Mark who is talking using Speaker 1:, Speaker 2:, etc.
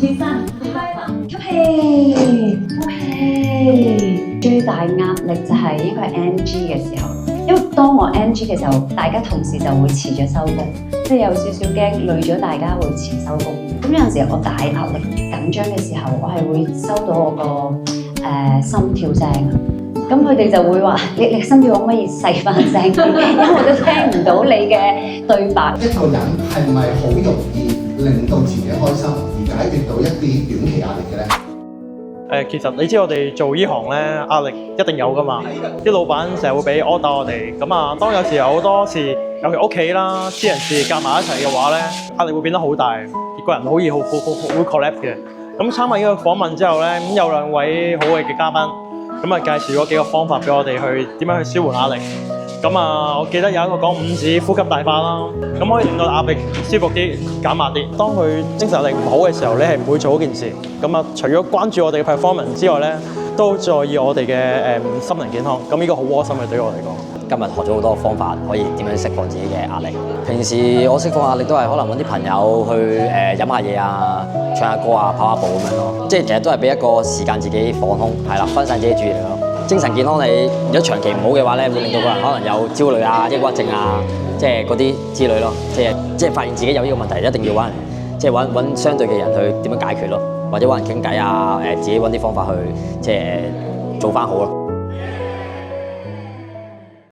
Speaker 1: 起身，吸氣，呼氣。最大壓力就係應該係 NG 嘅時候，因為當我 NG 嘅時候，大家同事就會遲咗收工，即係有少少驚累咗大家會遲收工。咁有陣時我大壓力緊張嘅時候，我係會收到我個心跳聲啊。咁佢哋就會話：你心跳可唔可以細翻聲啲？因為我都聽唔到你嘅對白。
Speaker 2: 一個人係咪好容易令到自己開心，而解決到一啲短期壓力嘅咧？
Speaker 3: 其實你知我哋做呢行咧，壓力一定有噶嘛。啲老闆成日會俾 order 我哋，咁啊，當有時有好多事，尤其屋企啦、私人事夾埋一齊嘅話咧，壓力會變得好大，個人好易好 collapse 嘅。咁參加呢個訪問之後咧，咁有兩位好嘅嘉賓。咁啊，介紹咗幾個方法俾我哋去點樣去舒緩壓力。咁啊，我記得有一個講五指呼吸大法啦，咁可以令到壓力舒服啲、減壓啲。當佢精神力唔好嘅時候，你係唔會做嗰件事。咁啊，除咗關注我哋嘅 performance 之外咧，都在意我哋嘅心靈健康。咁呢個好窩心嘅對我嚟講。
Speaker 4: 今日學咗好多方法，可以點樣釋放自己嘅壓力。平時我釋放壓力都係可能揾啲朋友去飲下嘢啊、唱下歌啊、跑下步咁樣咯。即係其實都係俾一個時間自己放空，係啦，分散自己注意力咯。精神健康你如果長期唔好嘅話咧，會令到個人可能有焦慮啊、抑鬱症啊，即係嗰啲之類咯。即係發現自己有呢個問題，一定要揾人，即係揾相對嘅人去點樣解決咯，或者揾人傾偈啊，自己揾啲方法去即係做翻好咯。